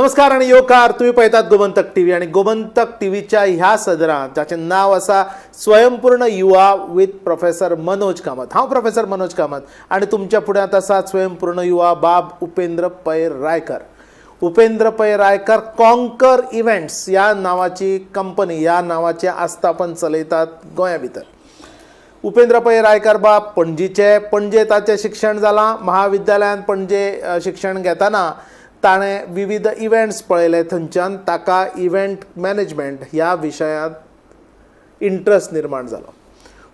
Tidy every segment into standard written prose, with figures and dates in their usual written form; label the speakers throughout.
Speaker 1: नमस्कार आणि योकार तुम्ही पळयतात गोमंतक टीव्ही आणि गोमंतक टीव्हीच्या ह्या सदरांत जाचें नाव आसा स्वयंपूर्ण युवा विथ प्रोफेसर मनोज कामत. हांव प्रोफेसर मनोज कामत आणि तुमच्या फुड्यांत आसा स्वयंपूर्ण युवा बाब उपेंद्र पै रायकर. उपेंद्र पै रायकर कॉन्कर इव्हेंट्स ह्या नावाची कंपनी ह्या नावाचें आस्थापन चलयतात गोंया भितर. उपेंद्र पै रायकर बाब पणजे ताचें शिक्षण जालां. महाविद्यालयांत पणजे शिक्षण घेतना ताणें विविध इव्हेंट्स पळयले. थंयच्यान ताका इव्हेंट मॅनेजमेंट ह्या विशयांत इंट्रस्ट निर्माण जालो.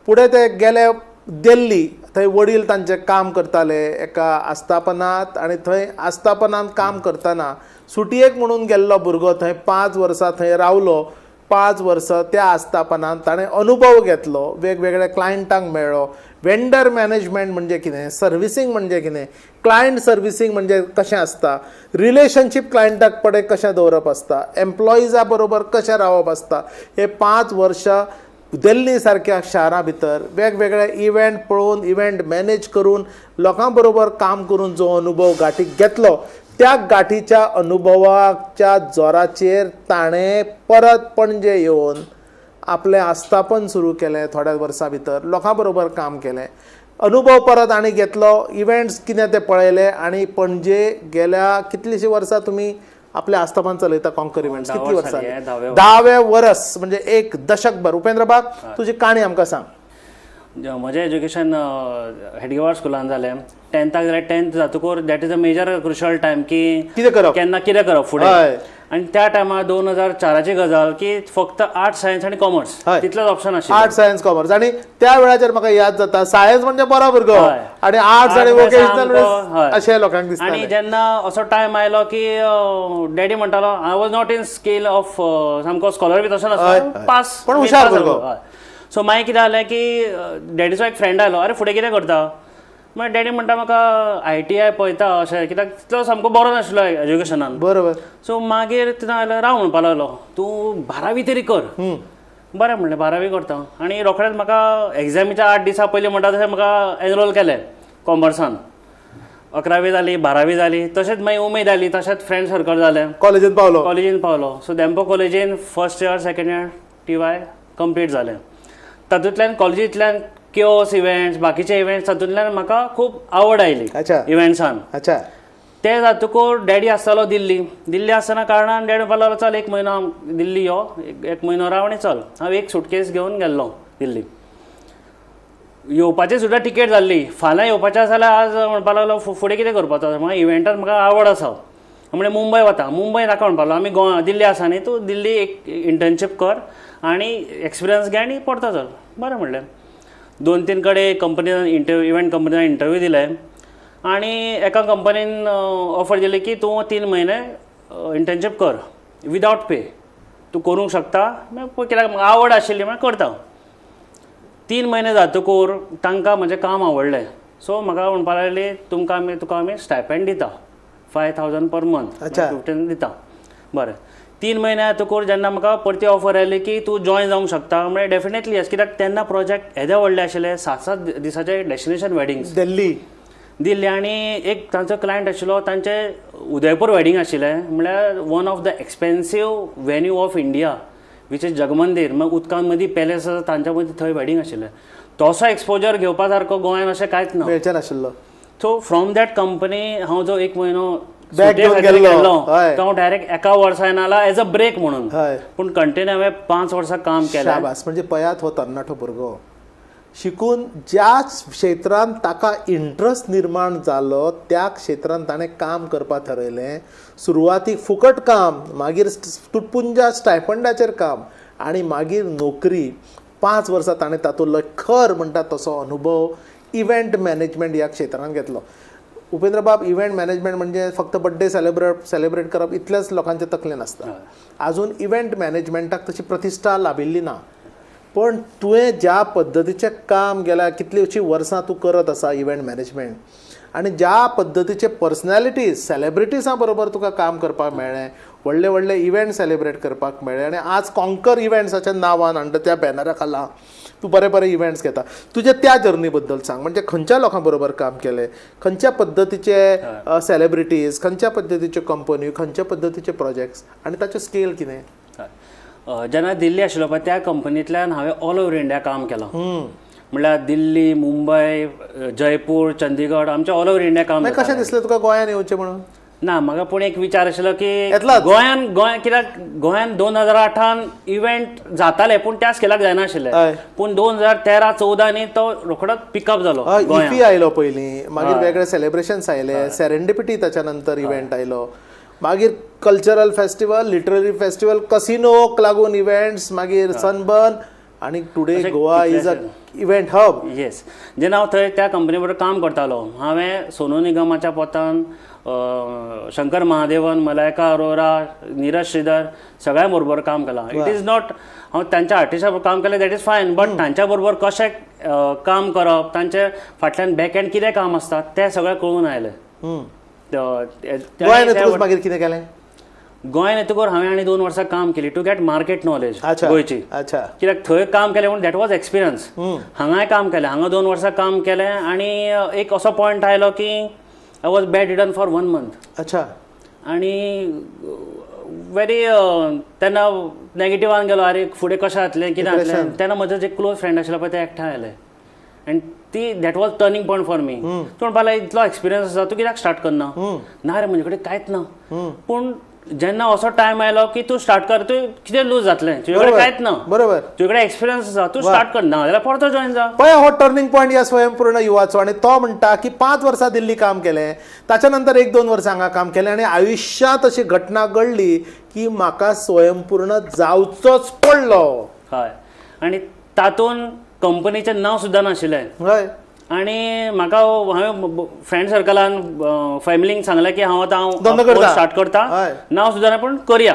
Speaker 1: फुडें ते गेले दिल्ली. थंय वडील तांचे काम करताले एका आस्थापनांत आनी थंय आस्थापनांत काम करतना सुटयेक म्हणून गेल्लो भुरगो थंय 5 वर्सां थंय रावलो. 5 वर्सां त्या आस्थापनांत ताणें अनुभव घेतलो, वेगवेगळ्या क्लायंटांक मेळ्ळो. वेंडर मॅनेजमेंट म्हणजे कितें, सर्विसींग म्हणजे कितें, क्लायंट सर्विसींग म्हणजे कशें आसता, रिलेशनशीप क्लायंटाक पडे कशें दवरप आसता, एम्प्लॉइजा बरोबर कशें रावप आसता. हे 5 वर्सां दिल्ली सारक्या शारा भितर वेगवेगळे इव्हेंट पळोवन इव्हेंट मॅनेज करून लोकां बरोबर काम करून जो अनुभव गाठीक घेतलो, त्या गाठीच्या अनुभवाच्या जोराचेर ताणें परत पणजे येवन आपलें आस्थापन सुरू केलें. थोड्या वर्सां भितर लोकां बरोबर काम केलें, अनुभव परत आनी घेतलो, इव्हेंट्स कितें ते पळयले आनी पणजे गेल्या कितलीशीं वर्सां तुमी आपलें आस्थापन चलयता कॉन्कर इव्हेंट्स? कितलीं वर्सां? 10वें वर्स म्हणजे 1 दशकभर. उपेंद्र बाब, तुजी काणी आमकां सांग.
Speaker 2: म्हजें एज्युकेशन हेडगेवार स्कुलान जालें. 10th जाल्यार 10th जातकूर that is a major crucial time की
Speaker 1: कितें करप,
Speaker 2: केन्ना कितें करप फुडें. आनी त्या टायमार 2004ची गजाल की फक्त आर्ट्स, सायन्स आनी कॉमर्स तितलेच ऑप्शन आशिल्ले.
Speaker 1: Arts, science, commerce. आनी त्या वेळाचेर म्हाका याद जाता सायन्स म्हणजे बरो भुरगो आनी आर्ट्स आनी वोकेशनल अशें लोकांक दिसता.
Speaker 2: आनी जेन्ना असो टायम आयलो की डॅडी म्हणटालो I was not in scale of सामको स्कॉलर बी तसो नासलो, पास
Speaker 1: पण हुशार भुरगो.
Speaker 2: सो मागीर कितें जालें की डॅडीचो एक फ्रेंड आयलो, अरे फुडें कितें करता? मागीर डॅडी म्हणटा म्हाका ITI पळयता अशें, कित्याक तितलो सामको बरो नाशिल्लो एज्युकेशनान.
Speaker 1: बरोबर.
Speaker 2: सो मागीर तिथं आयलो, राव म्हणपा लागलो तूं 12वी तरी कर. बरें म्हणलें 12वी करता. आनी रोखडेंच म्हाका एग्जामीच्या 8 दिसां पयलीं म्हणटा तशें म्हाका एनरोल केलें कॉमर्सान. 11वी जाली, 12वी जाली, तशेंच मागीर उमेद आयली, तशेंच फ्रेंड सर्कल जालें.
Speaker 1: कॉलेजींत पावलो.
Speaker 2: सो दॅम्पो कॉलेजीन first year, second year TY complete जालें. तातूंतल्यान कॉलेजींतल्यान किओस इव्हेंट्स, बाकीचे इव्हेंट्स, तातूंतल्यान म्हाका खूब आवड आयली इव्हेंट्सान. ते जातकूर डॅडी आसतालो दिल्ली आसतना कारणान डॅडी म्हणपाक लागलो चल 1 म्हयनो दिल्ली यो, 1 म्हयनो राव आनी चल. हांव एक सुटकेस घेवन गेल्लो दिल्ली. येवपाची सुद्दां टिकेट जाल्ली. फाल्यां येवपाचें आसा जाल्यार आज म्हणपाक लागलो फुडें कितें करपाचो. म्हाका इव्हेंटान म्हाका आवड आसा. म्हणजे मुंबय वता. मुंबय नाका म्हणपाक लागलो, आमी दिल्ली आसा न्ही, तूं दिल्ली एक इंटर्नशीप कर आनी एक्सपिरियन्स घे आनी परतो चल. बरें म्हणलें. 2-3 कडेन कंपनीन इव्हेंट कंपनीन इंटरव्यू दिले आनी एका कंपनीन ऑफर दिली की तूं 3 म्हयने इंटर्नशीप कर विदावट पे. तूं करूंक शकता. कित्याक म्हाका आवड आशिल्ली म्हण करता. 3 म्हयने जातकूर तांकां म्हजें काम आवडलें. सो म्हाका म्हणपाक लागली तुका आमी स्टायपेंड दिता 5,000 पर मंथ, 15 दिता. बरें. 3 म्हयने जातकूर जेन्ना म्हाका परती ऑफर आयली की तूं जॉयन जावंक शकता, म्हणजे डेफिनेटली येस. कित्याक तेन्ना प्रोजेक्ट येदे व्हडले आशिल्ले. 7-7 दिसाचे डेस्टिनेशन वेडिंग्स दिल्ली आनी एक तांचो क्लायंट आशिल्लो, तांचे उदयपूर वेडिंग आशिल्लें. म्हळ्यार one of the expensive venue of India which is Jagmandir. मागीर उदकां मदीं पॅलेस आसा तांच्या मदीं थंय वेडिंग आशिल्लें. तसो एक्सपोजर घेवपा सारको गोंयान अशें कांयच ना, मेळचें नाशिल्लो. सो फ्रॉम दॅट कंपनी हांव जो 1 म्हयनो गेल्लो तो हांव डायरेक्ट एका वर्सा येनाला एज अ ब्रेक म्हणून. पूण कंटिन्यू हांवें 5 वर्सां काम केलें.
Speaker 1: म्हणजे पयात हो तरणाटो भुरगो शिकून ज्या क्षेत्रांत ताका इंट्रस्ट निर्माण जालो त्या क्षेत्रांत ताणें काम करपाक ठरयलें. सुरवातीक फुकट काम, मागीर तुटपुंजा स्टायपंडाचेर काम आनी मागीर नोकरी. 5 वर्सां ताणें तातूंतलो खर म्हणटा तसो अनुभव इव्हेंट मॅनेजमेंट ह्या क्षेत्रांत घेतलो. उपेंद्र बाब, इव्हेंट मॅनेजमेंट म्हणजे फक्त बर्थडे सेलिब्रेट करप इतलेंच लोकांचे तकलेन आसता. आजून इव्हेंट मॅनेजमेंटाक तशी प्रतिश्ठा लाभिल्ली ना. पण तुवें ज्या पद्दतीचें काम गेल्या कितलींशीं वर्सां तूं करत आसा इव्हेंट मॅनेजमेंट आनी ज्या पद्दतीचे पर्सनॅलिटीज सेलिब्रिटीजां बरोबर तुका काम करपाक मेळ्ळें, व्हडले व्हडले इव्हेंट सेलिब्रेट करपाक मेळ्ळे आनी आज कॉन्कर इव्हेंट्साच्या नांवान आनी त्या बॅनरा खाला तूं बरे बरे इव्हेंट्स घेता. तुज्या त्या जर्नी बद्दल सांग, म्हणजे खंयच्या लोकां बरोबर काम केलें, खंयच्या पद्दतीचे सेलिब्रिटीज, खंयच्या पद्दतीच्यो कंपनी, खंयच्या पद्दतीचे प्रोजेक्ट्स आनी ताचें स्केल कितें.
Speaker 2: जेन्ना दिल्ली आशिल्लो पळय त्या कंपनींतल्यान हांवें ऑल ओव्हर इंडिया काम केलां. म्हणल्यार दिल्ली, मुंबय, जयपूर, चंदीगड, आमच्या ऑल ओव्हर इंडिया काम.
Speaker 1: कशें दिसलें तुका गोंयांत येवचें म्हणून.
Speaker 2: ना, म्हाका पूण एक विचार आशिल्लो की
Speaker 1: येतलोच?
Speaker 2: गोंय कित्याक गोंयांत 2008 इव्हेंट जाताले पूण त्या स्केलाक जायनाशिल्ले. पूण 2013-14 नी तो रोखडोच पिकअप जालो.
Speaker 1: इफी आयलो पयलीं, मागीर वेगळे सेलिब्रेशन्स आयले, सेरेंडिपिटी ताच्या नंतर इव्हेंट आयलो, मागीर कल्चरल फेस्टिवल, लिटररी फेस्टिवल, कसिनोक लागून इव्हेंट्स, मागीर सनबर्न, आनी today Goa is a event hub.
Speaker 2: Yes. जेन्ना हांव थंय त्या कंपनी बरोबर काम करतालो, हांवें सोनू निगमाच्या पोतान शंकर महादेवन, मलायका अरोरा, नीरज श्रीधर सगळ्या बरोबर काम केलां. इट इज नॉट हांव तांच्या आर्टिस्टा बरोबर काम केलें दॅट इज फायन, बट तांच्या बरोबर कशें काम करप, तांचे फाटल्यान बॅक एंड कितें काम आसता तें सगळें कळून आयलें.
Speaker 1: गोंयांत मागीर कितें केलें.
Speaker 2: गोंयांत येतकूर हांवें आनी 2 वर्सां काम केली टू गेट मार्केट नॉलेज गोंयची. कित्याक थंय काम केलें म्हणून दॅट वॉज एक्सपिरियन्स. हांगाय काम केलें, हांगा 2 वर्सां काम केलें आनी एक असो पॉयंट आयलो की I was bed ridden for 1 month.
Speaker 1: अच्छा.
Speaker 2: आनी व्हेरी तेन्ना नॅगेटिवान गेलो, अरे फुडें कशें जातलें कितें जातलें. तेन्ना म्हजो जे क्लोज फ्रेंड आशिल्लो पळय ते एकठांय आयले आनी ती that was turning point for me. तूं म्हणपाक इतलो एक्सपिरियन्स आसा, तूं कित्याक स्टार्ट करना. ना रे, म्हजे कडेन कांयच ना. पूण जेन्ना असो टायम आयलो की तूं स्टार्ट कर, तूं कितें लूज जातलें, तुजे कडेन कांयच ना,
Speaker 1: बरोबर,
Speaker 2: तुजे कडेन एक्सपिरियन्स आसा, तूं स्टार्ट कर, ना जाल्यार परतो जॉइन जा.
Speaker 1: पळय हो टर्निंग पॉयंट या स्वयंपूर्ण युवाचो. आनी तो म्हणटा की 5 वर्सां दिल्ली काम केलें, ताच्या नंतर 1-2 वर्सां हांगा काम केलें आनी आयुश्यांत अशी घटना घडली की म्हाका स्वयंपूर्ण जावचोच पडलो.
Speaker 2: हय. आनी तातूंत कंपनीचें नांव सुद्दां नाशिल्लें.
Speaker 1: हय.
Speaker 2: आनी म्हाका हांवें फ्रेंड सर्कलान फॅमिलींक सांगलें की हांव आतां स्टार्ट करता, नांव सुद्दां ना पूण करया.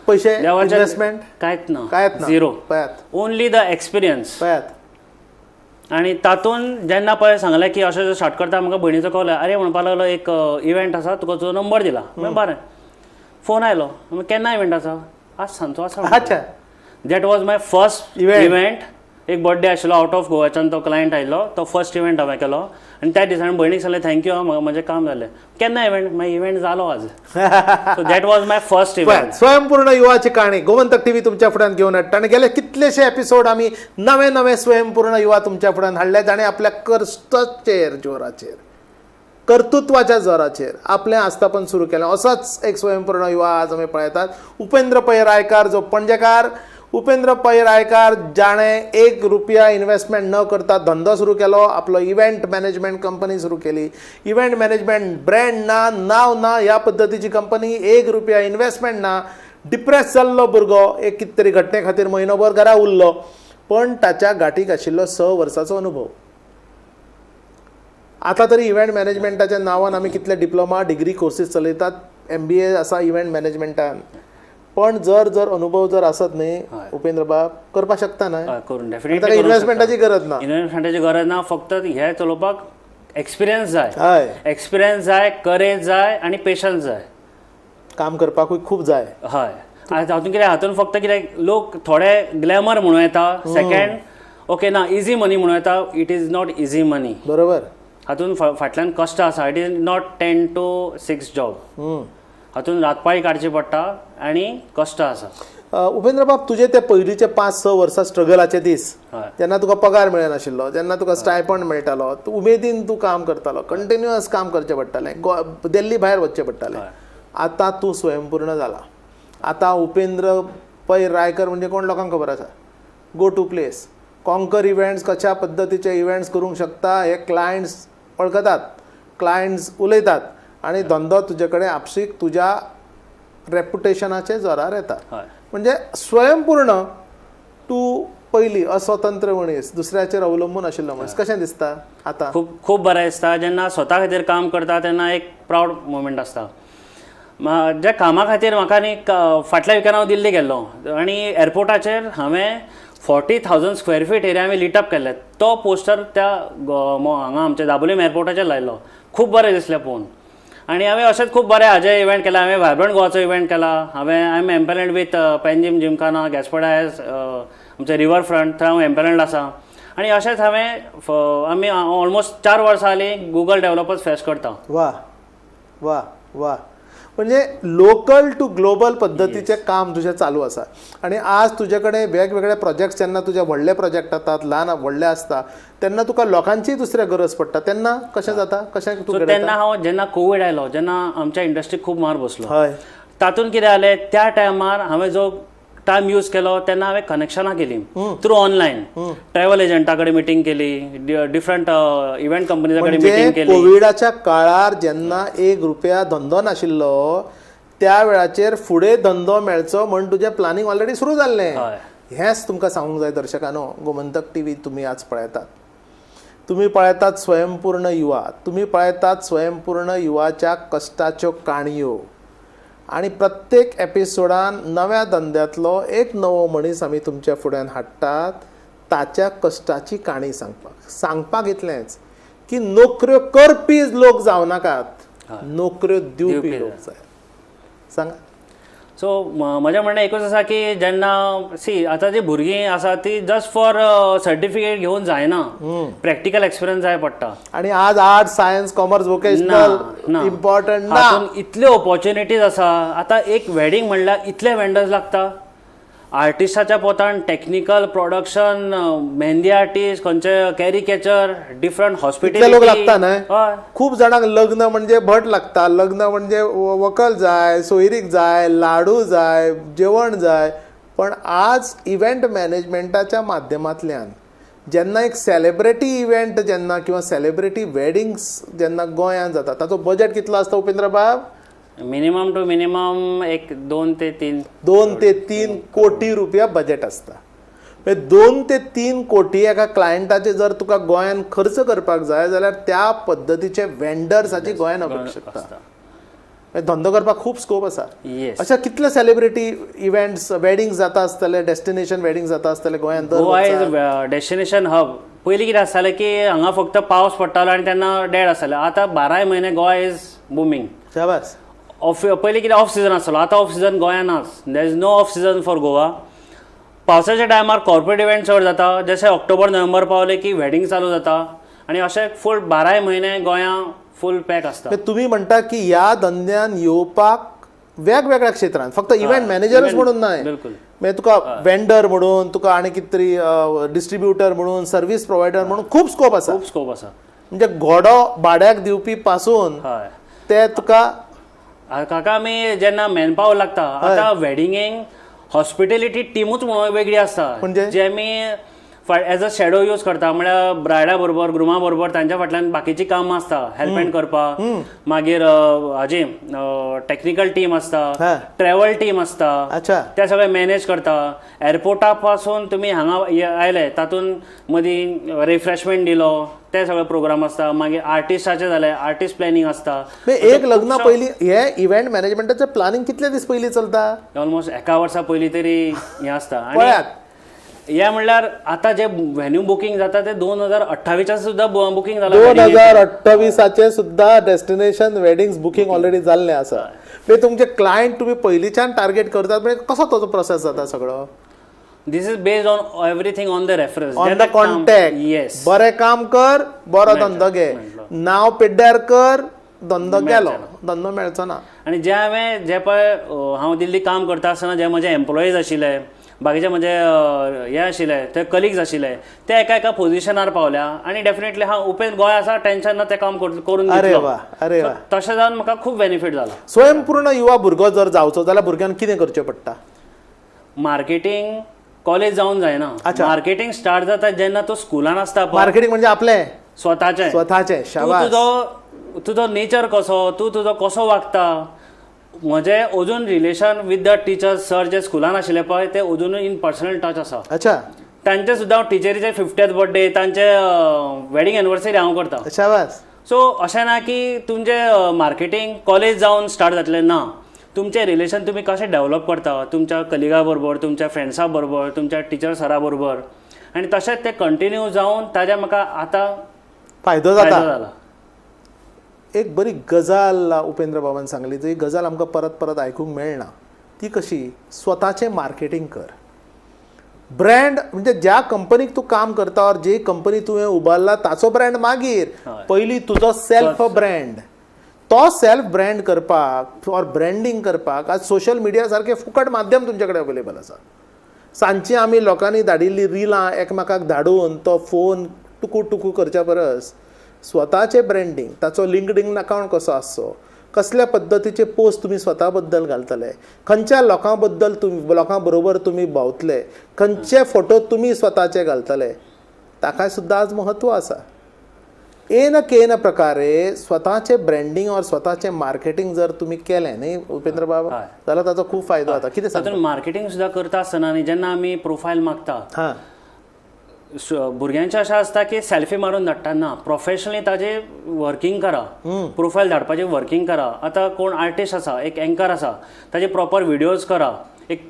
Speaker 1: पयशे, इन्व्हेस्टमेंट
Speaker 2: कांयच ना,
Speaker 1: कांयच ना,
Speaker 2: झिरो.
Speaker 1: पळयात,
Speaker 2: ओन्ली द एक्सपिरियन्स.
Speaker 1: पळयात.
Speaker 2: आनी तातूंत जेन्ना पळय सांगलें की अशें स्टार्ट करता, म्हाका भयणीचो कॉल आरे म्हणपाक लागलो एक इव्हेंट आसा, तुका तुजो नंबर दिला. बरें. फोन आयलो, केन्ना इव्हेंट आसा. आज सांजचो आसा.
Speaker 1: अच्छा.
Speaker 2: That was my first event. एक बर्थडे आशिल्लो आउट ऑफ गोवाच्यान, तो क्लायंट आयिल्लो, तो फर्स्ट इव्हेंट हांवें केलो आनी त्या दिसांनी भयणीक सांगलें थँक्यू, म्हजें काम जालें. केन्ना इव्हेंट. मागीर इव्हेंट जालो आज. So that was my first event.
Speaker 1: स्वयंपूर्ण युवाची काणी गोमंतक टीव्ही तुमच्या फुड्यान घेवन हाडटा आनी गेले कितलेशे एपिसोड आमी नवे नवे स्वयंपूर्ण युवा तुमच्या फुड्यान हाडले, जाणे आपल्या कर्तुत्वाचेर जोराचेर, कर्तृत्वाच्या जोराचेर आपलें आस्थापन सुरू केलें. असोच एक स्वयंपूर्ण युवा आज आमी पळयतात. उपेंद्र पै रायकार, जो पणजेकार. उपेंद्र पै रायकार जाणें 1 रुपया इन्व्हेस्टमेंट न करता धंदो सुरू केलो, आपलो इव्हेंट मॅनेजमेंट कंपनी सुरू केली. इव्हेंट मॅनेजमेंट ब्रँड ना, नांव ना, ह्या पद्दतीची कंपनी, 1 रुपया इन्व्हेस्टमेंट ना. डिप्रेस जाल्लो भुरगो, एक कितें तरी घटने खातीर म्हयनोभर घरा उरलो, पण ताच्या गाठीक आशिल्लो 6 वर्सांचो अनुभव. आतां तरी इव्हेंट मॅनेजमेंटाच्या नांवान आमी कितले डिप्लोमा, डिग्री कोर्सीस चलयतात, MBA आसा इव्हेंट मॅनेजमेंटान. पण जर अनुभव जर आसत न्ही उपेंद्र बाब, करपाक शकता ना.
Speaker 2: करून डेफिनेटली
Speaker 1: इन्व्हेस्टमेंटाची गरज ना.
Speaker 2: इन्व्हेस्टमेंटाची गरज ना, फक्त हे चलोवपाक एक्सपिरियन्स जाय. एक्सपिरियन्स जाय, करेज जाय आनी पेशन्स जाय.
Speaker 1: काम करपाकूय खूब जाय.
Speaker 2: हय. हातून कितें, हातून फक्त कितें लोक थोडे ग्लॅमर म्हणून येता. सेकंड, ओके ना, इजी मनी म्हणून येता. इट इज नॉट इजी मनी.
Speaker 1: बरोबर.
Speaker 2: हातून फाटल्यान कश्ट आसा. It is not 10 to 6 job. हातून रातपाळी काडची पडटा आनी कश्ट आसा.
Speaker 1: उपेंद्र बाब, तुजे ते पयलींचे 5-6 वर्सां स्ट्रगलाचे दीस, जेन्ना तुका पगार मेळनाशिल्लो, जेन्ना तुका स्टायपंड मेळटालो, तूं उमेदीन तूं काम करतालो, कंटिन्युअस काम करचें पडटालें, दिल्ली भायर वचचें पडटालें. आतां तूं स्वयंपूर्ण जाला. आतां उपेंद्र पै रायकर म्हणजे कोण लोकांक खबर आसा. Go to place, conquer events, कशा पद्दतीचे इव्हेंट्स करूंक शकता हे क्लायंट्स वळखतात, क्लायंट्स उलयतात आनी धंदो तुजे कडेन आपशीक तुज्या रेपुटेशनाचे जोरार येता. म्हणजे स्वयंपूर्ण तूं पयलीं अस्वतंत्र मनीस, दुसऱ्याचेर अवलंबून आशिल्लो मनीस, कशें दिसता आतां.
Speaker 2: खूब बरें दिसता. जेन्ना स्वता खातीर काम करता तेन्ना एक प्रावड मोमेंट आसता. ज्या कामा खातीर म्हाका न्ही फाटल्या विकान हांव दिल्ली गेल्लो आनी एअरपोर्टाचेर हांवें 40,000 स्क्वेअर फीट एरिया हांवें लिटअप केल्ले. तो पोस्टर त्या हांगा आमच्या दाबोलीम एअरपोर्टाचेर लायलो. खूब बरें दिसलें पळोवन. आणि हांवें अशेंच खूब बरे हाजे इव्हेंट केला. हांवें व्हायब्रंट गोवाचो इव्हेंट केला. I am एम्पॅनल्ड with Panjim Gymkhana गॅसपडायस आमचे रिवर फ्रंट, थंय हांव एम्पॅनल्ड आसा. आणि अशेंच आमी ऑलमोस्ट 4 वर्सां जाली गुगल डेव्हलपर्स फेस्ट करता.
Speaker 1: वा वा वा. म्हणजे लोकल टू ग्लोबल पद्धतीचे काम तुझे चालू आसा. आणि आज तुजे कडेन वेगवेगळे प्रोजेक्ट्स जेन्ना तुजे व्हडले प्रोजेक्ट येतात, ल्हान व्हडले आसता, तेन्ना तुका लोकांची दुसऱ्या गरज पडटा. तेन्ना कशें जाता, कशें तूं
Speaker 2: सो तेन्ना हांव जेन्ना कोवीड आयलो, जेन्ना आमच्या इंडस्ट्रीक खूब मार बसलो,
Speaker 1: हय
Speaker 2: तातूंत कितें जालें, त्या टायमार हांवें जो टायम यूज केलो तेन्ना हांवें कनेक्शनां केली थ्रू ऑनलायन. ट्रॅव्हल एजंटा कडेन मिटींग केली, डिफरंट इव्हेंट कंपनीजा कडेन मिटींग
Speaker 1: म्हणजे
Speaker 2: केली.
Speaker 1: कोविडाच्या काळार जेन्ना ₹1 धंदो नाशिल्लो, त्या वेळाचेर फुडें धंदो मेळचो म्हण तुजें प्लॅनिंग ऑलरेडी सुरू जाल्लें.
Speaker 2: हय.
Speaker 1: हेंच तुमकां सांगूंक जाय दर्शकांनो. गोमंतक टीव्ही तुमी आज पळयतात. तुम्ही पळयतात स्वयंपूर्ण युवा. तुम्ही पळयतात स्वयंपूर्ण युवाच्या कश्टाच्यो काणयो. आणि प्रत्येक एपिसोडान नव्या धंद्यातलो एक नवो मनीस आमी तुमच्या फुड्यान हाडटात, ताच्या कश्टाची काणी सांगपाक इतलेंच की नोकऱ्यो करपी लोक जावं नाकात, नोकऱ्यो दिवपी लोक जाय. सांगा.
Speaker 2: सो म्हजें म्हणणें एकूच आसा की जेन्ना आतां जी भुरगीं आसा ती जस्ट फॉर सर्टिफिकेट घेवन जायना, प्रॅक्टिकल एक्सपिरियन्स जाय पडटा.
Speaker 1: आणि आज arts, science, commerce, vocational important ना.
Speaker 2: तातूंत इतल्यो ऑपॉर्च्युनिटीज आसा. आतां एक वेडिंग म्हणल्यार इतले वेंडर्स लागता. आर्टिस्टाच्या पोतान टेक्निकल प्रोडक्शन, मेहंदी आर्टिस्ट, खंयचे कॅरिकेचर, डिफरंट
Speaker 1: इतले लोक लागता न्हय.
Speaker 2: हॉस्पिटॅलिटी.
Speaker 1: खूप जाणांक लग्न म्हणजे भट लागता, लग्न म्हणजे वकल जाय, सोयरीक जाय, लाडू जाय, जेवण जाय. पण आज इव्हेंट मॅनेजमेंटाच्या माध्यमांतल्यान जेन्ना एक सेलिब्रिटी इव्हेंट जेन्ना किंवा सेलिब्रिटी वेडिंग्स जेन्ना गोंयांत जाता, ताचो बजेट कितलो आसता उपेंद्र बाब?
Speaker 2: मिनिमम टू मिनिमम एक 2 ते 3
Speaker 1: 2 ते 3 कोटी रुपया बजेट आसता. 2 ते 3 कोटी एका क्लायंटाचे जर तुका गोंयांत खर्च करपाक जाय जाल्यार त्या पद्धतीचे वेंडर्साची गोंयांत आवश्यकता. धंदो करपाक खूब स्कोप आसा.
Speaker 2: येस.
Speaker 1: अशा कितले सेलिब्रिटी इव्हेंट्स, वेडिंग जाता आसतले, डेस्टिनेशन वेडिंग जाता आसतले गोंयांत दर
Speaker 2: गोवा
Speaker 1: वर्सा?
Speaker 2: Is destination hub. पयलीं कितें आसतालें की हांगा फक्त पावस पडटालो आनी तेन्ना डेड आसतालें. आतां 12 म्हयने गोवा इज बुमींग.
Speaker 1: शाबास.
Speaker 2: पयलीं कितें ऑफ सिजन आसतालो, आतां ऑफ सिजन गोंयांत नाच. There is no off season for Goa. पावसाच्या टायमार कॉर्पोरेट इव्हेंट चड जाता. जशें ऑक्टोबर नोव्हेंबर पावले की वेडिंग चालू जाता आनी अशें फूल 12 म्हयने गोंयां फूल पॅक आसता.
Speaker 1: तुम्ही म्हणटा की ह्या धंद्यान येवपाक वेगवेगळ्या क्षेत्रांत, फक्त इव्हेंट मॅनेजरच म्हणून नाही,
Speaker 2: बिलकुल.
Speaker 1: म्हणजे तुका वेंडर म्हणून, तुका आनी कितें तरी डिस्ट्रीब्युटर म्हणून, सर्व्हिस प्रोवायडर म्हणून खूब स्कोप आसा.
Speaker 2: खूब स्कोप आसा.
Speaker 1: म्हणजे घोडो भाड्याक दिवपी पासून
Speaker 2: हय.
Speaker 1: ते तुका
Speaker 2: काका आमी जेन्ना मॅनपावर लागता, आतां वेडिंगेक हॉस्पिटॅलिटी टीमूच म्हणून वेगळी आसता,
Speaker 1: म्हणजे?
Speaker 2: जे आमी एज अ शॅडो यूज करता. म्हळ्यार ब्रायडा बरोबर, ग्रुमा बरोबर तांच्या फाटल्यान बाकीची कामां आसता, हेल्प हँड करपाक. मागीर हाजी टेक्निकल टीम आसता, ट्रॅव्हल टीम आसता,
Speaker 1: अच्छा,
Speaker 2: ते सगळे मॅनेज करता. एअरपोर्टा पासून तुमी हांगा आयले तातूंत मदीं रिफ्रेशमेंट दिलो, ते सगळे प्रोग्राम आसता. मागीर आर्टिस्टाचे जाले, आर्टिस्ट प्लॅनिंग आसता.
Speaker 1: एक लग्ना पयलीं हे इव्हेंट मॅनेजमेंटाचें प्लॅनिंग कितले दीस पयलीं चलता?
Speaker 2: ऑलमोस्ट 1 वर्सा पयलीं तरी हें आसता.
Speaker 1: पळयात,
Speaker 2: हे म्हणल्यार आतां जे व्हेन्यू बुकींग जाता ते 2028 सुद्धा बुकींग जाला.
Speaker 1: 2028 सुद्धा डेस्टिनेशन वेडिंग्स बुकींग ऑलरेडी जाल्लें आसा. म्हणजे तुमचे क्लायंट तुमी पयलींच्यान टार्गेट करतात, म्हणजे कसो तो प्रोसेस जाता सगळो?
Speaker 2: This is based on everything on the reference,
Speaker 1: on the contact.
Speaker 2: Yes.
Speaker 1: बरें काम कर, बरो धंदो घे. नाव पिड्ड्यार कर, धंदो गेलो, धंदो मेळचो ना.
Speaker 2: आनी जे पळय हांव दिल्ली काम करता आसतना जे म्हजे एम्प्लॉईज आशिल्ले, बाकीचे म्हजे हे आशिल्ले, ते कलिग्स आशिल्ले, ते एका पोझिशनार पावल्या. आनी डेफिनेटली हांव उपेन गोंय आसा, टेन्शन ना, ते काम करून
Speaker 1: अरे
Speaker 2: दितलो.
Speaker 1: वा, अरे वा.
Speaker 2: तशें जावन म्हाका खूब बेनिफीट जाला.
Speaker 1: स्वयंपूर्ण युवा भुरगो जर जावचो जाल्यार भुरग्यान कितें करचें पडटा?
Speaker 2: मार्केटिंग कॉलेज जावन जायना. मार्केटिंग स्टार्ट जाता जेन्ना तूं स्कुलान आसता.
Speaker 1: मार्केटिंग म्हणजे आपलें
Speaker 2: स्वताचें.
Speaker 1: शाबास.
Speaker 2: तुजो नेचर कसो, तूं तुजो कसो वागता. म्हजें अजून relation with the teachers, sir जे स्कुलान आशिल्ले पळय, ते अजून इन पर्सनल टच आसा.
Speaker 1: अच्छा.
Speaker 2: तांचे सुद्दां हांव टिचरीचे 50th बर्थडे, तांचे वेडिंग एनिवर्सरी हांव करता.
Speaker 1: शाबास.
Speaker 2: सो अशें ना की तुमचें मार्केटिंग कॉलेज जावन स्टार्ट जातलें ना. तुमचें रिलेशन तुमी कशें डेव्हलप करता तुमच्या कलिगा बरोबर, तुमच्या फ्रेंड्सा बरोबर, तुमच्या टिचर सरा बरोबर, आनी तशेंच तें कंटिन्यू जावन ताजे म्हाका आतां
Speaker 1: फायदो जाता. एक बरी गजाल उपेंद्र बाबान सांगली ती गजाल आमकां परत परत आयकूंक मेळना ती कशी स्वताचें मार्केटिंग कर ब्रँड म्हणजे ज्या कंपनीक तूं काम करता और जी कंपनी तुवें उबारला ताचो ब्रँड मागीर पयलीं तुजो सेल्फ ब्रँड तो सेल्फ ब्रँड करपाक और ब्रँडींग करपाक आज सोशल मिडिया सारकें फुकट माध्यम तुमचे कडेन अवेलेबल आसा सांजची आमी लोकांनी धाडिल्ली रिलां एकामेकाक धाडून तो फोन टुकू टुकू करच्या परस स्वताचें ब्रँडींग ताचो लिंक्डइन अकाउंट कसो आसचो कसल्या पद्दतीचे पोस्ट तुम्ही स्वता बद्दल घालतले खंयच्या लोकां बद्दल लोकां बरोबर तुमी भोंवतले खंयचे फोटो तुमी स्वताचे घालतले ताका सुद्दां आज म्हत्व आसा येन केन प्रकारे स्वताचे ब्रँडींग और स्वताचे मार्केटिंग जर तुम्ही केलें न्ही उपेंद्र बाबा जाल्यार ताचो खूब फायदो जाता कितें
Speaker 2: तातूंत मार्केटिंग सुद्दां करता आसतना न्ही जेन्ना आमी प्रोफायल मागता
Speaker 1: हां
Speaker 2: भुरग्यांचें अशें आसता की सेल्फी मारून धाडटाना प्रोफेशनली ताजें वर्किंग करा प्रोफायल धाडपाचें वर्किंग करा आतां कोण आर्टिस्ट आसा एक एंकर आसा ताजे प्रॉपर व्हिडियोज करा एक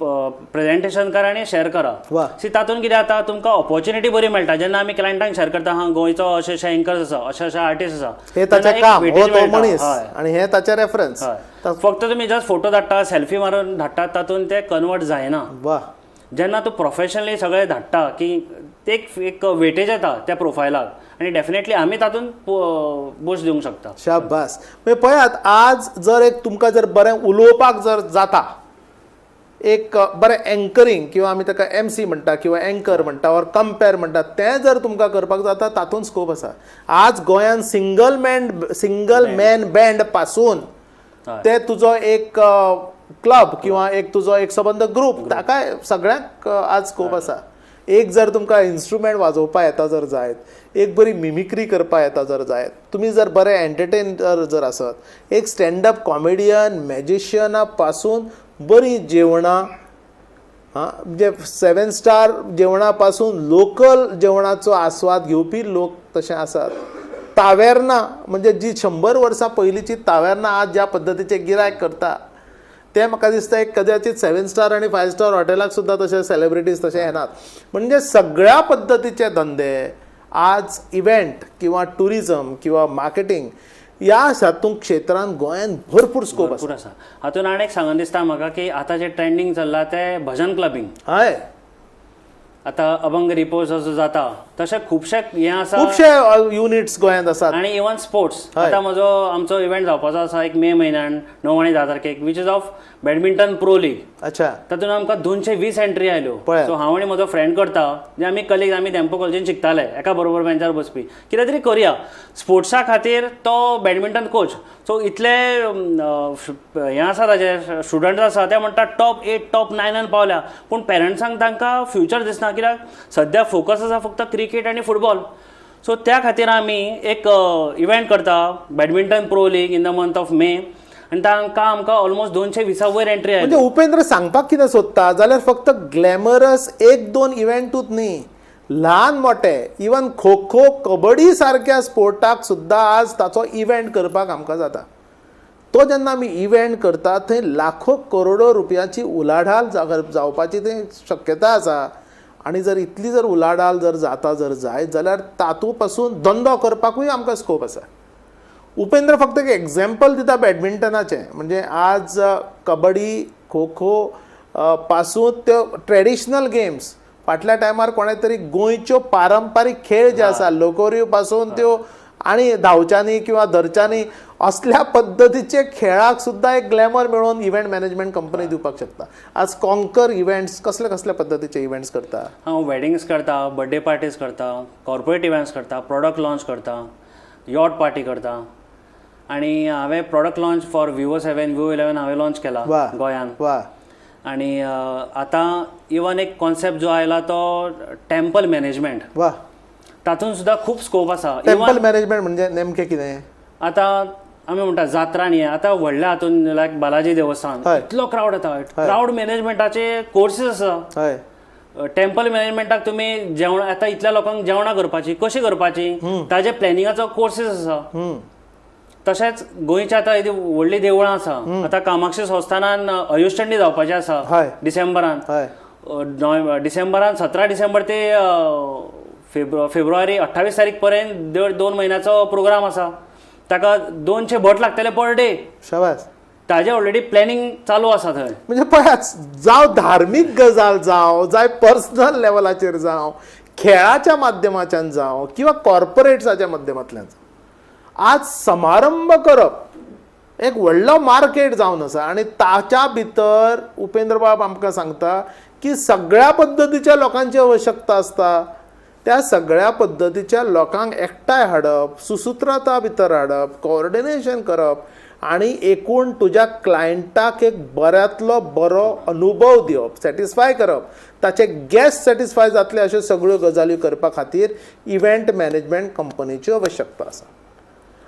Speaker 2: प्रेजेंटेशन करा आनी शेअर करा सी तातूंत कितें जाता तुमकां ऑपॉर्च्युनिटी बरी मेळटा जेन्ना आमी क्लायंटांक शेअर करता हा गोंयचो अशे अशे एंकर्स आसा अशे अशे आर्टिस्ट आसा
Speaker 1: हे ताचें काम हो तो मनीस आनी हे ताचे रेफरन्स
Speaker 2: फक्त तुमी जस्ट फोटो धाडटा सेल्फी मारून धाडटा तातूंत ते कन्वर्ट जायना
Speaker 1: वाह
Speaker 2: जेन्ना तूं प्रोफेशनली सगळें धाडटा की ते एक वेटेज येता त्या प्रोफायलाक आनी डेफिनेटली आमी तातूंत बूस्ट दिवंक शकता
Speaker 1: शाबास म्हणजे पळयात आज जर एक तुमकां जर बरें उलोवपाक जर जाता एक बरें एंकरींग किंवा आमी ताका MC म्हणटा किंवा एंकर म्हणटा और कंपेर म्हणटा तें जर तुमकां करपाक जाता तातूंत स्कोप आसा आज गोंयान सिंगल मॅन बँड पासून ते तुजो एक क्लब किंवा एक तुजो एक सबंद ग्रुप ताका सगळ्यांक आज स्कोप आसा एक जर तुमकां इन्स्ट्रुमेंट वाजोवपा येता जर जायत एक बरी मिमिक्री करपा येता जर जायत तुमी जर बरे एंटरटेनर जर आसत एक स्टँडअप कॉमेडियन मॅजिशियना पासून बरी जेवणां म्हणजे 7 स्टार जेवणा पासून लोकल जेवणाचो आस्वाद घेवपी लोक तशे आसात तावेर्ना म्हणजे जी 100 वर्सां पयलींची तावेर्ना आज ज्या पद्दतीचे गिरायक करता ते म्हाका दिसता एक कदाचित 7 स्टार आणि 5 स्टार हॉटेलाक सुद्दां तशे सेलिब्रिटीज तशे येनात म्हणजे सगळ्या पद्दतीचे धंदे आज इव्हेंट किंवा टुरिजम किंवा मार्केटिंग ह्या हातूंत क्षेत्रांत गोंयान भरपूर स्कोप
Speaker 2: आसा हातून आनी एक सांगन दिसता म्हाका की आतां जे ट्रेंडींग चल्ला ते भजन क्लबिंग
Speaker 1: हय
Speaker 2: आतां अभंग रिपोज असो जाता तशे खुबशे हे आसा
Speaker 1: खुबशे युनिट्स गोंयांत आसात
Speaker 2: आनी इवन स्पोर्ट्स आतां आमचो इव्हेंट जावपाचो आसा एक मे म्हयन्यान 9 आनी 10 तारखेक which is of badminton pro league
Speaker 1: अच्छा
Speaker 2: तातूंत आमकां 220 एंट्री आयल्यो सो हांव आनी म्हजो फ्रेंड करता जे आमी कलीग आमी दॅम्पो कॉलेजीन शिकताले एका बरोबर बेंचार बसपी कितें तरी करया स्पोर्ट्सा खातीर तो बॅडमिंटन कोच सो इतले हे आसा ताजे स्टुडंट्स आसा ते म्हणटा टॉप 8 टॉप 9 पावल्या पूण पेरंट्सांक तांकां फ्युचर दिसना कित्याक सद्या फोकस आसा फक्त क्रिकेट आनी फुटबॉल सो त्या खातीर आमी एक इव्हेंट करता badminton pro league in the month of May आनी तांकां आमकां ऑलमोस्ट 220 वयर एंट्री
Speaker 1: म्हणजे उपेंद्र सांगपाक कितें सोदता जाल्यार फक्त ग्लॅमरस 1-2 इव्हेंटूच न्ही ल्हान मोठे इवन खो खो कबड्डी सारक्या स्पोर्टाक सुद्दां आज ताचो इव्हेंट करपाक आमकां जाता तो जेन्ना आमी इव्हेंट करता थंय लाखो करोडो रुपयाची उलाढाल जावपाची थंय शक्यता आसा आनी जर इतली जर उलाढाल जर जाता जर जायत जाल्यार तातूंत पासून धंदो करपाकूय आमकां स्कोप आसा उपेंद्र फक्त एक एग्जाम्पल दिता बॅडमिंटनाचें म्हणजे आज कबड्डी खो खो पासून त्यो ट्रेडिशनल गेम्स फाटल्या टायमार कोणे तरी गोंयच्यो पारंपारीक खेळ जे आसा लोकोऱ्यो पासून त्यो आनी धांवच्यांनी किंवा धरच्यांनी असल्या पद्दतीचे खेळाक सुद्दां एक ग्लॅमर मेळोवन इव्हेंट मॅनेजमेंट कंपनी दिवपाक शकता आज कॉन्कर इव्हेंट्स कसले पद्दतीचे इव्हेंट्स करता
Speaker 2: हांव वेडिंग्स करता बर्थडे पार्टीज करता कॉर्पोरेट इव्हेंट्स करता प्रॉडक्ट लॉन्च करता यॉट पार्टी करता आनी हांवें product launch for Vivo 7 Vivo 11 हांवें लॉन्च केला गोंयान आनी आतां इवन एक कॉन्सेप्ट जो आयला तो टेम्पल मॅनेजमेंट तातूंत सुद्दां खूब स्कोप आसा
Speaker 1: टेम्पल मॅनेजमेंट म्हणजे नेमकें कितें
Speaker 2: आतां आमी म्हणटा जात्रा न्ही आतां व्हडल्या हातून लायक बालाजी देवस्थान इतलो क्रावड येता क्रावड मॅनेजमेंटाचे कोर्सीस आसा टेम्पल मॅनेजमेंटाक तुमी जेवण आतां इतल्या लोकांक जेवणां करपाची कशी करपाची ताजे प्लॅनिंगाचो कोर्सीस आसा तशेंच गोंयची आतां व्हडलीं देवळां आसा आतां कामाक्षी संस्थानान अयुश्चंडी जावपाचें आसा डिसेंबरान 17 डिसेंबर ते फेब्रुवारी 28 तारीख पर्यंत 2 म्हयन्याचो प्रोग्राम आसा ताका 200 भट लागतले पर डे.
Speaker 1: शाबास.
Speaker 2: ताजे ऑलरेडी प्लॅनिंग चालू आसा थंय.
Speaker 1: म्हणजे पळयात, जावं धार्मीक गजाल जावं, जाय पर्सनल लेवलाचेर जावं, खेळाच्या माध्यमाच्यान जावं किंवा कॉर्पोरेट्साच्या माध्यमांतल्यान जावं, आज समारंभ करप एक व्हडलो मार्केट जावन आसा. आनी ताच्या भितर उपेंद्र बाब आमकां सांगता की सगळ्या पद्दतीच्या लोकांची आवश्यकता आसता. त्या सगळ्या पद्दतीच्या लोकांक एकठांय हाडप, सुसूत्रता भितर हाडप, कोऑर्डिनेशन करप आणि एकूण तुज्या क्लायंटाक एक बऱ्यांतलो बरो अनुभव दिवप, सॅटिस्फाय करप, ताचे गेस्ट सॅटिस्फाय जातले अश्यो सगळ्यो गजाली करपा खातीर इव्हेंट मॅनेजमेंट कंपनीची आवश्यकता आसा.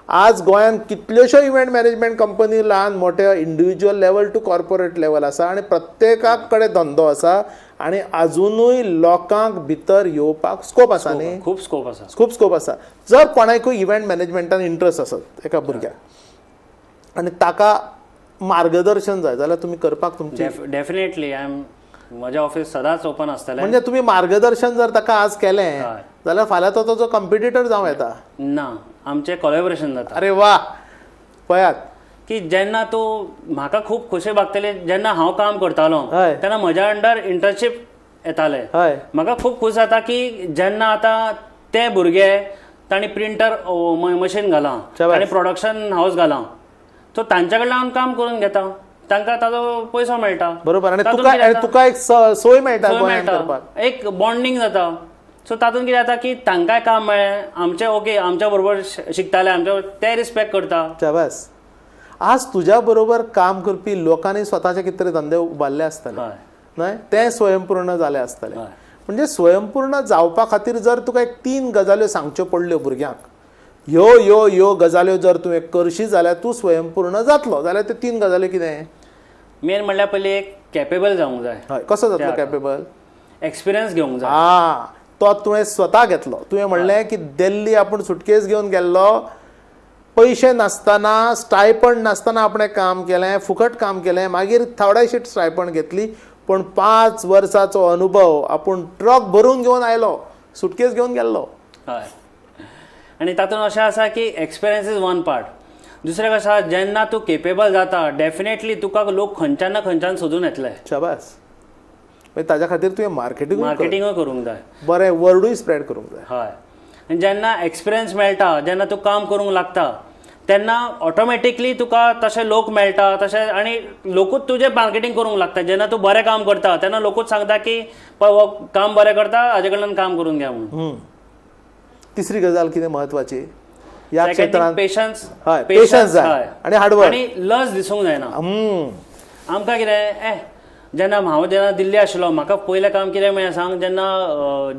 Speaker 1: आज गोंयांत कितल्योश्यो इव्हेंट मॅनेजमेंट कंपनी ल्हान मोठ्या individual level to corporate level आसा आनी प्रत्येकाक कडेन धंदो आसा आनी अजुनूय लोकांक भितर येवपाक स्कोप आसा न्ही.
Speaker 2: खूप स्कोप आसा.
Speaker 1: खूप स्कोप आसा. जर कोणाकूय इव्हेंट मॅनेजमेंटान इंट्रस्ट आसत एका भुरग्याक आनी ताका मार्गदर्शन जाय जाल्यार तुमी करपाक तुमचे
Speaker 2: डेफिनेटली म्हजें ऑफिस सदांच ओपन आसतलें.
Speaker 1: म्हणजे तुमी मार्गदर्शन जर ताका आज केलें जाल्यार फाल्यां तो ताजो कंपिटिटर जावं येता.
Speaker 2: ना, आमचें कोलॅबोरेशन जाता.
Speaker 1: अरे वा. पळयात
Speaker 2: की जेन्ना तूं म्हाका खूब खोशी भागतली जेन्ना हांव काम करतालो
Speaker 1: हय.
Speaker 2: तेन्ना म्हज्या अंडर इंटर्नशीप येताले.
Speaker 1: हय.
Speaker 2: म्हाका खूब खूश जाता की जेन्ना आतां ते भुरगे तांणी प्रिंटर मशीन घालां आनी प्रोडक्शन हाऊस घालां, सो तांच्या कडल्यान हांव काम करून घेता, तांकां ताजो पयसो मेळटा.
Speaker 1: बरोबर. आनी तुका एक सोय मेळटा गोंयांत करपाक,
Speaker 2: एक बॉन्डिंग जाता. सो तातूंत कितें जाता की तांकांय काम मेळ्ळें, आमचे ओके आमच्या बरोबर शिकताले, आमचे ते रिस्पेक्ट करता.
Speaker 1: शाबास. आज तुज्या बरोबर काम करपी लोकांनी स्वताचे कितें तरी धंदे उबारले आसतले न्हय, ते स्वयंपूर्ण जाले आसतले. म्हणजे स्वयंपूर्ण जावपा खातीर जर तुका एक 3 गजाल्यो सांगच्यो पडल्यो भुरग्यांक, ह्यो ह्यो ह्यो गजाल्यो जर तुवें करशी जाल्यार तूं स्वयंपूर्ण जातलो, जाल्यार त्यो 3 गजाली कितें?
Speaker 2: मेन म्हणल्यार पयलीं एक कॅपेबल जावंक जाय.
Speaker 1: हय. कसो जातलो कॅपेबल?
Speaker 2: एक्सपिरियन्स घेवंक जाय.
Speaker 1: तो तुवें स्वता घेतलो. तुवें म्हणलें की दिल्ली आपूण सुटकेस घेवन गेल्लो, पयशे नासतना, स्टायपंड नासतना आपणें काम केलें, फुकट काम केलें, मागीर थोडेशी स्टायपंड घेतली, पण 5 वर्साचो अनुभव आपूण ट्रक भरून घेवन आयलो, सुटकेस घेवन गेल्लो.
Speaker 2: हय. आनी तातूंत अशें आसा की एक्सपिरियन्स इज वन पार्ट. दुसरें कशें आसा, जेन्ना तूं केपेबल जाता डेफिनेटली तुका लोक खंयच्यान ना खंयच्यान सोदून येतले.
Speaker 1: शाबास. ताच्या खातीर तुवें
Speaker 2: मार्केटिंगूय करूंक जाय,
Speaker 1: बरें वर्डूय स्प्रेड करूंक जाय.
Speaker 2: हय. आनी जेन्ना एक्सपिरियन्स मेळटा, जेन्ना तूं काम करूंक लागता, तेन्ना ऑटोमॅटिकली तुका तशे लोक मेळटा, तशें आनी लोकूच तुजें मार्केटिंग करूंक लागता. जेन्ना तूं बरें काम करता तेन्ना लोकूच सांगता की पळय हो काम बरें करता, हाजे कडल्यान काम करून घ्या म्हणून.
Speaker 1: तिसरी गजाल कितें म्हत्वाची ह्या क्षेत्रांत?
Speaker 2: पेशन्स.
Speaker 1: हय, पेशन्स जाय आनी हार्डवर्क
Speaker 2: आनी लज दिसूंक जायना. आमकां कितें जेन्ना हांव दिल्ली आशिल्लो, म्हाका पयलें काम कितें म्हळ्यार सांग, जेन्ना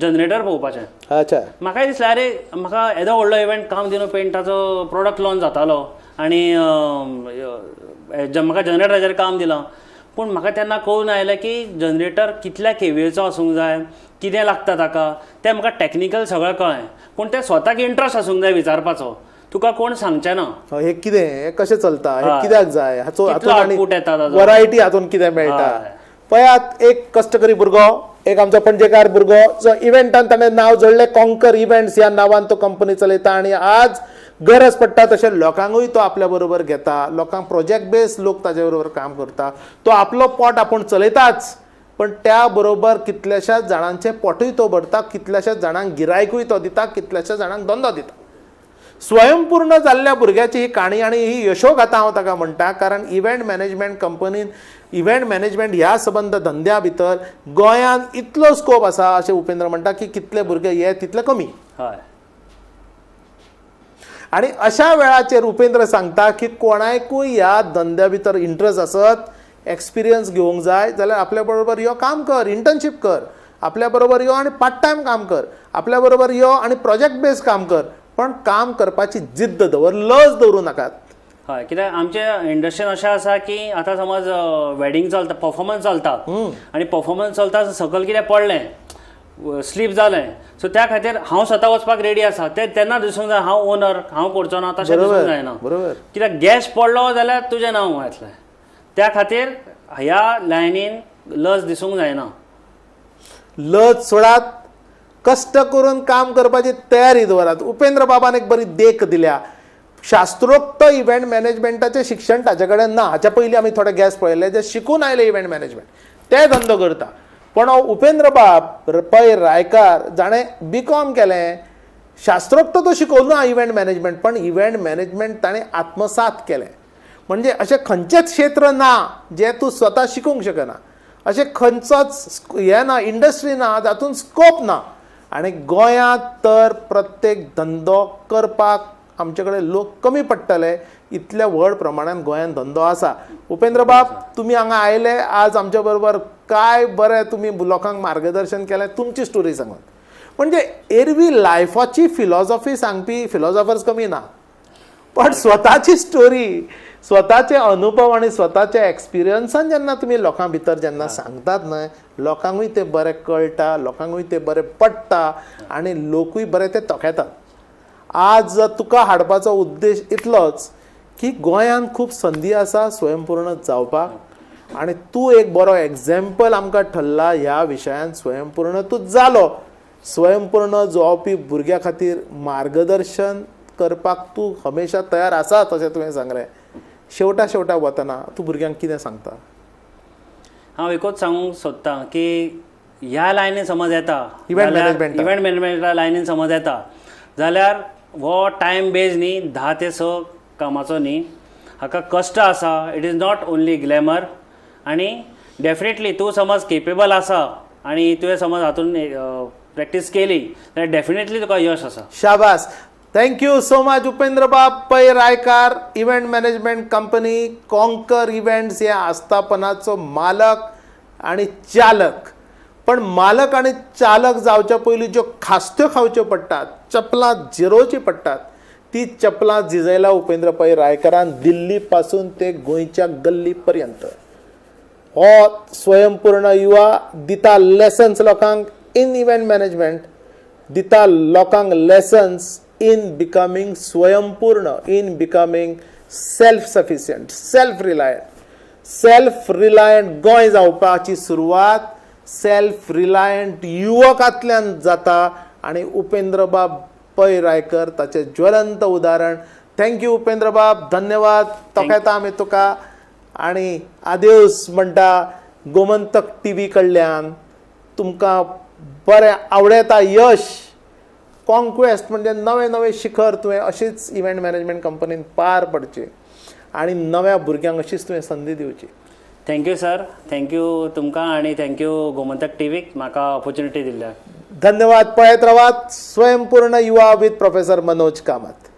Speaker 2: जनरेटर पळोवपाचें.
Speaker 1: अच्छा.
Speaker 2: म्हाकाय दिसलें अरे म्हाका येदो व्हडलो इव्हेंट काम दिवन पेंटाचो प्रोडक्ट लॉन्च जातालो आनी म्हाका जनरेटराचेर काम दिलां, पूण म्हाका तेन्ना कळून आयलें की जनरेटर कितल्या केवीएचो आसूंक जाय, कितें लागता ताका, तें म्हाका टॅक्निकल सगळें कळ्ळें. पूण तें स्वताक इंट्रस्ट आसूंक जाय विचारपाचो. तुका कोण सांगचें ना
Speaker 1: हे कितें, हे कशें चलता, हे कित्याक जाय,
Speaker 2: आउटपूट येता ताजो,
Speaker 1: वरायटी हातूंत कितें मेळटा. पळयात, एक कश्टकरी भुरगो, एक आमचो पणजेकार भुरगो, जो इव्हेंटान ताणें नांव जोडलें, कॉन्कर इव्हेंट्स ह्या नांवान तो कंपनी चलयता आनी आज गरज पडटा तशें लोकांकूय तो आपल्या बरोबर घेता. लोकांक प्रोजेक्ट बेस लोक ताजे बरोबर काम करता. तो आपलो पोट आपूण चलयताच, पण त्या बरोबर कितल्याशाच जाणांचें पोटूय तो भरता, कितल्याशाच जाणांक गिरायकूय तो दिता, कितल्याशाच जाणांक धंदो दिता. स्वयंपूर्ण जाल्ल्या भुरग्याची ही काणी आनी ही यशोगाथा हांव ताका म्हणटा. कारण इव्हेंट मॅनेजमेंट कंपनीन इव्हेंट मॅनेजमेंट ह्या संबंध धंद्या भितर गोंयांत इतलो स्कोप आसा अशें उपेंद्र म्हणटा की कितले भुरगे हे तितले कमी.
Speaker 2: हय.
Speaker 1: आनी अशा वेळाचेर उपेंद्र सांगता की कोणाकूय ह्या धंद्या भितर इंट्रस्ट आसत, एक्सपिरियन्स घेवंक जाय जाल्यार आपल्या बरोबर यो काम कर, इंटर्नशीप कर, आपल्या बरोबर यो आनी पार्ट टायम काम कर, आपल्या बरोबर यो आनी प्रोजेक्ट बेस काम कर, पण काम करपाची जिद्द दवर, लज दवरूं नाकात.
Speaker 2: हय. कित्याक आमचे इंडस्ट्रीन अशें आसा की आतां समज वेडिंग चलता, परफॉर्मन्स चलता आनी परफॉर्मन्स चलता सकयल कितें पडलें, स्लीप जालें, सो त्या खातीर हांव स्वता वचपाक रेडी आसा. तेन्ना दिसूंक जाय हांव ओनर, हांव करचो ना, तशें दिसूंक जायना. कित्याक गॅस पडलो जाल्यार तुजें नांव येतलें. त्या खातीर ह्या लायनीन लज दिसूंक जायना.
Speaker 1: लज सोडात, कश्ट करून काम करपाची तयारी दवरात. उपेंद्र बाबान एक बरी देख दिल्या. शास्त्रोक्त इव्हेंट मॅनेजमेंटाचें शिक्षण ताचे कडेन ना. हाच्या पयलीं आमी थोडे गॅस पळयले जे शिकून आयले इव्हेंट मॅनेजमेंट ते धंदो करता. पण उपेंद्र बाब पै रायकार जाणें B.Com केलें, शास्त्रोक्त तो शिकवलो ना इव्हेंट मॅनेजमेंट, पण इव्हेंट मॅनेजमेंट ताणें आत्मसात केलें. म्हणजे अशें खंयचेच क्षेत्र ना जे तूं स्वता शिकूंक शकना, अशें खंयचोच हें ना, इंडस्ट्री ना जातून स्कोप ना. आनी गोंयांत तर प्रत्येक धंदो करपाक आमचे कडेन लोक कमी पडटले, इतल्या व्हड प्रमाणान गोंयांत धंदो आसा. उपेंद्र बाब, तुमी हांगा आयले आज आमच्या बरोबर, काय बरें तुमी लोकांक मार्गदर्शन केलें. तुमची स्टोरी सांगात. म्हणजे एरवी लायफाची फिलॉसॉफी सांगपी फिलॉसॉफर्स कमी ना, पण स्वताची स्टोरी, स्वताचे अनुभव आणि स्वताच्या एक्सपिरियन्सान जेन्ना तुमी लोकां भितर जेन्ना सांगतात न्हय, लोकांकूय ते बरें कळटा, लोकांकूय ते बरें पडटा आनी लोकूय बरें ते तोखेतात. आज तुका हाडपाचो उद्देश इतलोच की गोंयांत खूब संदी आसा स्वयंपूर्ण जावपाक आनी तूं एक बरो एग्जाम्पल आमकां ठरला ह्या विशयान. स्वयंपूर्ण तूं जालो, स्वयंपूर्ण जावपी भुरग्या खातीर मार्गदर्शन करपाक तूं हमेशा तयार आसा तशें तुवें सांगलें. शेवटा वतना तूं भुरग्यांक कितें सांगता?
Speaker 2: हांव एकूच सांगूंक सोदतां की ह्या लायनीन समज येता,
Speaker 1: इव्हेंट
Speaker 2: इव्हेंट मॅनेजमेंटा लायनीन समज येता जाल्यार हो टायम बेज न्ही, 10 ते 6 कामाचो न्ही, हाका कश्ट आसा. It is not only glamour. आनी डेफिनेटली तूं समज केपेबल आसा आनी तुवें समज हातून प्रॅक्टीस केली जाल्यार डेफिनेटली तुका यश आसा.
Speaker 1: शाबास. थँक्यू सो मच उपेंद्र बाब पै Raikar, event management company conquer events ह्या आस्थापनाचो मालक आणि चालक. पण मालक आणि चालक जावच्या पयलीं ज्यो खास्त्यो खावच्यो पडटात, चपलां जिरोवची पडटात, ती चपलां झिजयला उपेंद्र पै रायकरान दिल्ली पासून ते गोंयच्या गल्ली पर्यंत. हो स्वयंपूर्ण युवा दिता लेसन्स लोकांक इन इव्हेंट मॅनेजमेंट, दिता लोकांक लेसन्स इन बिकमिंग स्वयंपूर्ण, in becoming self sufficient, self reliant Goa जावपाची सुरवात सेल्फ रिलायंट युवकांतल्यान जाता आनी उपेंद्र बाब पै रायकर ताचें ज्वलंत उदाहरण. थँक्यू उपेंद्र बाब, धन्यवाद. तोखेता आमी तुका आनी आदेवस म्हणटा गोमंतक TV कडल्यान. तुमकां बरें आवडेता यश, कॉन्क्वेस्ट म्हणजे नवे नवे शिखर तुवें अशीच इव्हेंट मॅनेजमेंट कंपनीन पार पडचें आनी नव्या भुरग्यांक अशीच तुवें संदी दिवची.
Speaker 2: थँक्यू सर, थँक्यू तुमकां आनी थँक्यू गोमंतक TVक म्हाका ऑपॉर्च्युनिटी दिल्या.
Speaker 1: धन्यवाद. पळयत रावात स्वयंपूर्ण युवा विथ प्रोफेसर मनोज कामत.